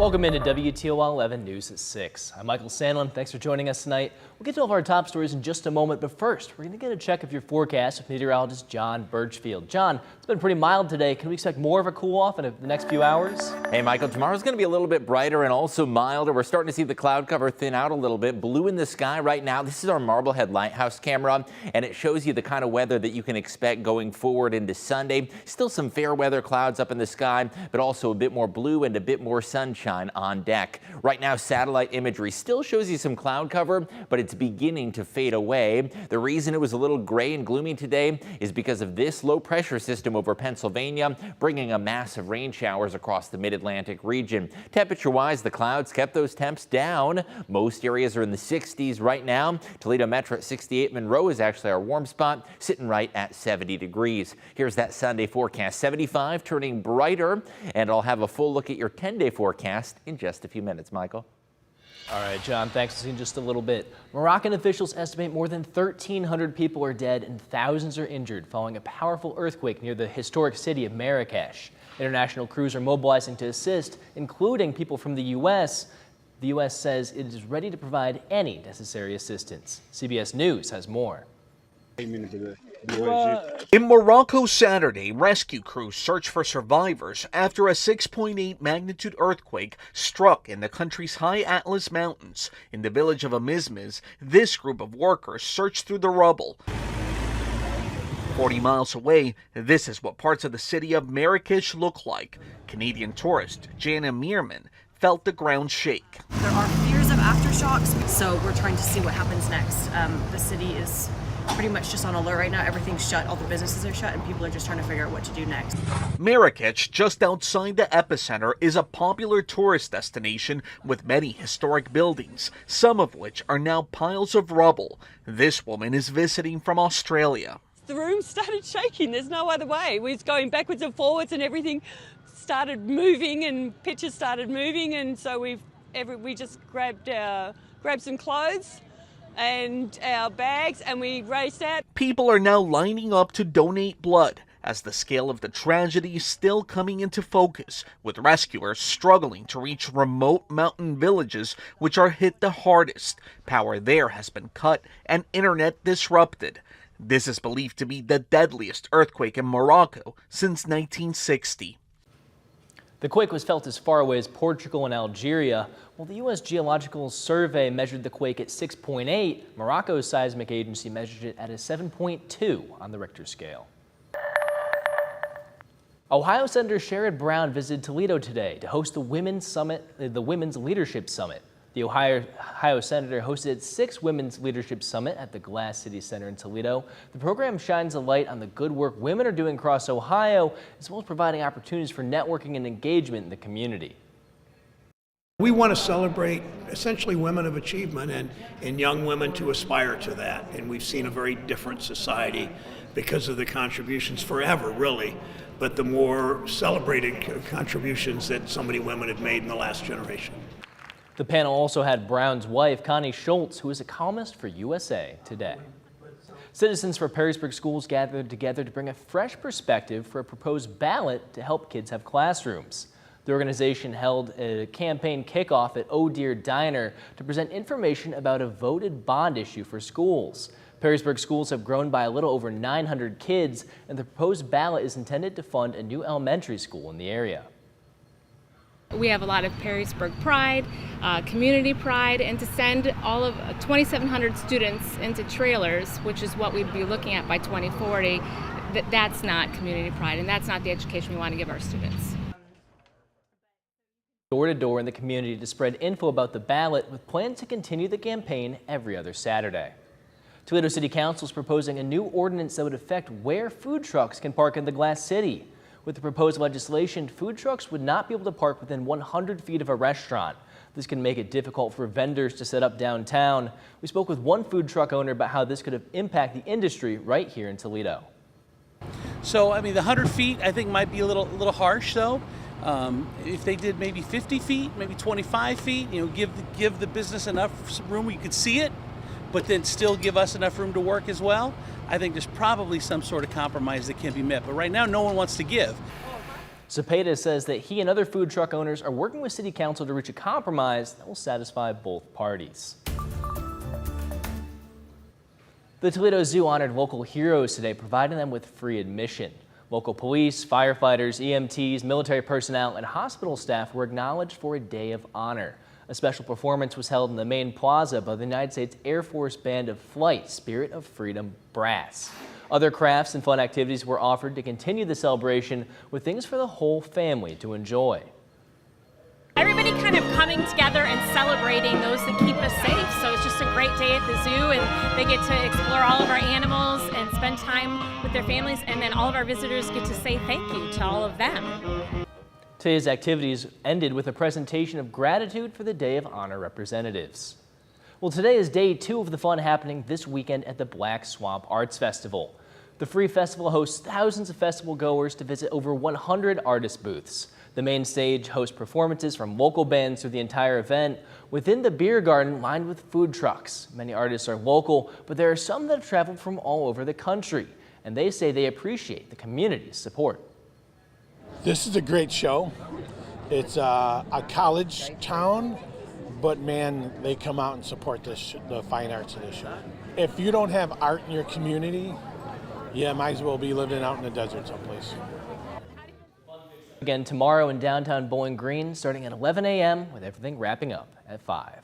Welcome into WTOL 11 News at 6. I'm Michael Sandlin. Thanks for joining us tonight. We'll get to all of our top stories in just a moment, but first, we're going to get a check of your forecast with meteorologist John Birchfield. John, it's been pretty mild today. Can we expect more of a cool-off in the next few hours? Hey, Michael, tomorrow's going to be a little bit brighter and also milder. We're starting to see the cloud cover thin out a little bit. Blue in the sky right now. This is our Marblehead Lighthouse camera, and it shows you the kind of weather that you can expect going forward into Sunday. Still some fair weather clouds up in the sky, but also a bit more blue and a bit more sunshine on deck. Right now, satellite imagery still shows you some cloud cover, but it's beginning to fade away. The reason it was a little gray and gloomy today is because of this low pressure system over Pennsylvania, bringing a mass of rain showers across the mid-Atlantic region. Temperature-wise, the clouds kept those temps down. Most areas are in the 60s right now. Toledo Metro at 68. Monroe is actually our warm spot, sitting right at 70 degrees. Here's that Sunday forecast. 75 turning brighter, and I'll have a full look at your 10-day forecast in just a few minutes. Michael. All right, John, thanks. We'll see in just a little bit. Moroccan officials estimate more than 1,300 people are dead and thousands are injured following a powerful earthquake near the historic city of Marrakesh. International crews are mobilizing to assist, including people from the U.S. The U.S. says it is ready to provide any necessary assistance. CBS News has more. In Morocco Saturday, rescue crews searched for survivors after a 6.8 magnitude earthquake struck in the country's high Atlas Mountains. In the village of Amizmiz, this group of workers searched through the rubble. 40 miles away, this is what parts of the city of Marrakesh look like. Canadian tourist Jana Meerman felt the ground shake. There are fears of aftershocks, so we're trying to see what happens next. The city is pretty much just on alert right now. Everything's shut, all the businesses are shut, and people are just trying to figure out what to do next. Marrakech, just outside the epicenter, is a popular tourist destination with many historic buildings, some of which are now piles of rubble. This woman is visiting from Australia. The room started shaking. There's no other way. We was going backwards and forwards, and everything started moving, and pictures started moving, and so we just grabbed some clothes and our bags, and we raced out. People are now lining up to donate blood as the scale of the tragedy is still coming into focus, with rescuers struggling to reach remote mountain villages which are hit the hardest. Power there has been cut and internet disrupted. This is believed to be the deadliest earthquake in Morocco since 1960. The quake was felt as far away as Portugal and Algeria. While the U.S. Geological Survey measured the quake at 6.8, Morocco's seismic agency measured it at a 7.2 on the Richter scale. Ohio Senator Sherrod Brown visited Toledo today to host the Women's Leadership Summit. The Ohio Senator hosted its 6th Women's Leadership Summit at the Glass City Center in Toledo. The program shines a light on the good work women are doing across Ohio, as well as providing opportunities for networking and engagement in the community. We want to celebrate essentially women of achievement and young women to aspire to that. And we've seen a very different society because of the contributions forever, really, but the more celebrated contributions that so many women have made in the last generation. The panel also had Brown's wife, Connie Schultz, who is a columnist for USA Today. Citizens for Perrysburg schools gathered together to bring a fresh perspective for a proposed ballot to help kids have classrooms. The organization held a campaign kickoff at Oh Dear Diner to present information about a voted bond issue for schools. Perrysburg schools have grown by a little over 900 kids, and the proposed ballot is intended to fund a new elementary school in the area. We have a lot of Perrysburg pride, community pride, and to send all of 2,700 students into trailers, which is what we'd be looking at by 2040, that's not community pride, and that's not the education we want to give our students. Door to door in the community to spread info about the ballot, with plans to continue the campaign every other Saturday. Toledo City Council is proposing a new ordinance that would affect where food trucks can park in the Glass City. With the proposed legislation, food trucks would not be able to park within 100 feet of a restaurant. This can make it difficult for vendors to set up downtown. We spoke with one food truck owner about how this could impact the industry right here in Toledo. So, I mean, the 100 feet I think might be a little harsh, though. If they did maybe 50 feet, maybe 25 feet, give the business enough room where you could see it, but then still give us enough room to work as well. I think there's probably some sort of compromise that can be met, but right now no one wants to give. Cepeda says that he and other food truck owners are working with City Council to reach a compromise that will satisfy both parties. The Toledo Zoo honored local heroes today, providing them with free admission. Local police, firefighters, EMTs, military personnel, and hospital staff were acknowledged for a day of honor. A special performance was held in the main plaza by the United States Air Force Band of Flight Spirit of Freedom Brass. Other crafts and fun activities were offered to continue the celebration with things for the whole family to enjoy. Everybody kind of coming together and celebrating those that keep us safe. So it's just a great day at the zoo, and they get to explore all of our animals and spend time with their families, and then all of our visitors get to say thank you to all of them. Today's activities ended with a presentation of gratitude for the Day of Honor representatives. Well, today is day 2 of the fun happening this weekend at the Black Swamp Arts Festival. The free festival hosts thousands of festival goers to visit over 100 artist booths. The main stage hosts performances from local bands through the entire event within the beer garden lined with food trucks. Many artists are local, but there are some that have traveled from all over the country, and they say they appreciate the community's support. This is a great show. It's a college town, but man, they come out and support the fine arts of this show. If you don't have art in your community, yeah, might as well be living out in the desert someplace. Again tomorrow in downtown Bowling Green, starting at 11 a.m. with everything wrapping up at 5.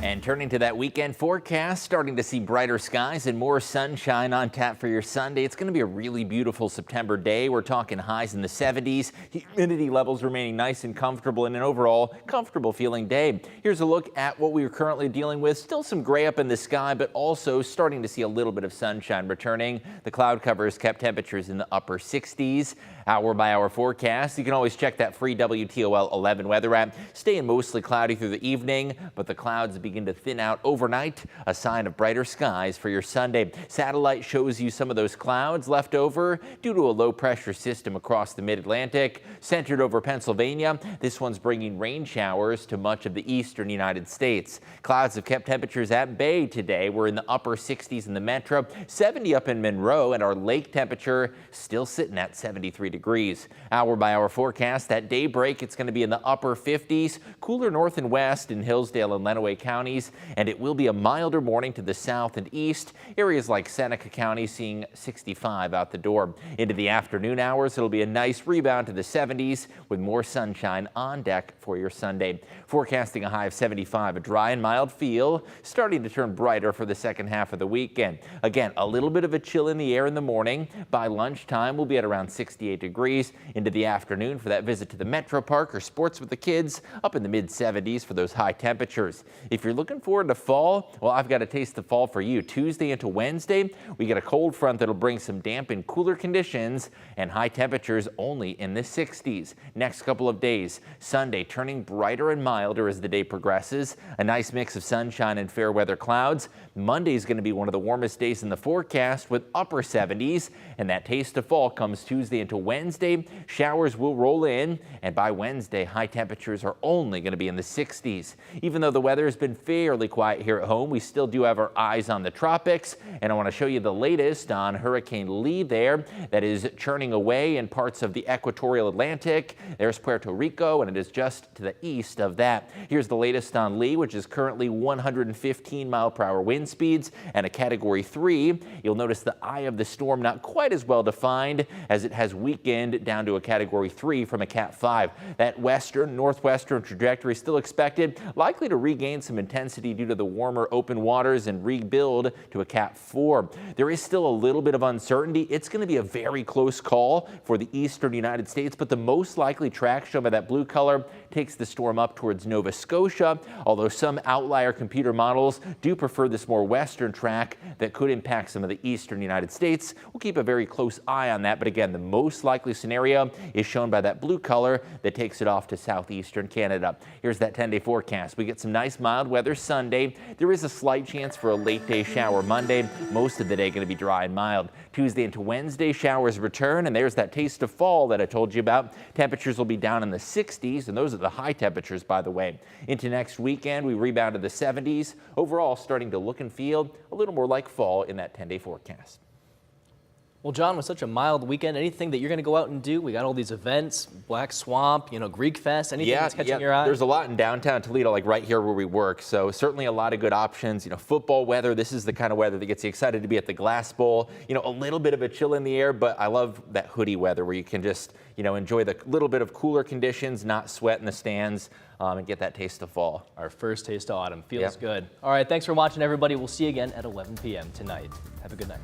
And turning to that weekend forecast, starting to see brighter skies and more sunshine on tap for your Sunday. It's going to be a really beautiful September day. We're talking highs in the 70s, humidity levels remaining nice and comfortable, and an overall comfortable feeling day. Here's a look at what we are currently dealing with. Still some gray up in the sky, but also starting to see a little bit of sunshine returning. The cloud cover has kept temperatures in the upper 60s. Hour by hour forecast. You can always check that free WTOL 11 weather app. Staying mostly cloudy through the evening, but the clouds begin to thin out overnight, a sign of brighter skies for your Sunday. Satellite shows you some of those clouds left over due to a low pressure system across the mid-Atlantic centered over Pennsylvania. This one's bringing rain showers to much of the eastern United States. Clouds have kept temperatures at bay today. We're in the upper 60s in the metro, 70 up in Monroe, and our lake temperature still sitting at 73 degrees. Hour by hour forecast at daybreak, it's going to be in the upper 50s, cooler north and west in Hillsdale and Lenawee counties, and it will be a milder morning to the south and east. Areas like Seneca County seeing 65 out the door. Into the afternoon hours, it'll be a nice rebound to the 70s with more sunshine on deck for your Sunday. Forecasting a high of 75, a dry and mild feel, starting to turn brighter for the second half of the weekend. Again, a little bit of a chill in the air in the morning. By lunchtime, we'll be at around 68 degrees. Into the afternoon for that visit to the Metro Park or sports with the kids, up in the mid 70s for those high temperatures. If you're looking forward to fall, well, I've got a taste of fall for you. Tuesday into Wednesday, we get a cold front that'll bring some damp and cooler conditions and high temperatures only in the 60s. Next couple of days, Sunday turning brighter and milder as the day progresses. A nice mix of sunshine and fair weather clouds. Monday is going to be one of the warmest days in the forecast with upper 70s, and that taste of fall comes Tuesday into Wednesday. Showers will roll in, and by Wednesday, high temperatures are only going to be in the 60s. Even though the weather has been fairly quiet here at home, we still do have our eyes on the tropics, and I want to show you the latest on Hurricane Lee there that is churning away in parts of the equatorial Atlantic. There's Puerto Rico, and it is just to the east of that. Here's the latest on Lee, which is currently 115 mile-per-hour wind speeds and a Category 3. You'll notice the eye of the storm not quite as well defined as it has weakened down to a Category 3 from a Cat 5. That northwestern trajectory still expected, likely to regain some intensity due to the warmer open waters and rebuild to a Cat 4. There is still a little bit of uncertainty. It's going to be a very close call for the eastern United States, but the most likely track shown by that blue color takes the storm up towards Nova Scotia, although some outlier computer models do prefer this more western track that could impact some of the eastern United States. We'll keep a very close eye on that, but again, the most likely scenario is shown by that blue color that takes it off to southeastern Canada. Here's that 10-day forecast. We get some nice mild weather Sunday. There is a slight chance for a late day shower Monday. Most of the day going to be dry and mild. Tuesday into Wednesday, showers return, and there's that taste of fall that I told you about. Temperatures will be down in the 60s, and those are the high temperatures, by the way. Into next weekend, we rebound to the 70s. Overall, starting to look and feel a little more like fall in that 10-day forecast. Well, John, with such a mild weekend, anything that you're going to go out and do? We got all these events, Black Swamp, Greek Fest, anything that's catching your eye? There's a lot in downtown Toledo, like right here where we work. So certainly a lot of good options. Football weather. This is the kind of weather that gets you excited to be at the Glass Bowl. A little bit of a chill in the air, but I love that hoodie weather where you can just, enjoy the little bit of cooler conditions, not sweat in the stands, and get that taste of fall. Our first taste of autumn. Feels good. All right, thanks for watching, everybody. We'll see you again at 11 p.m. tonight. Have a good night.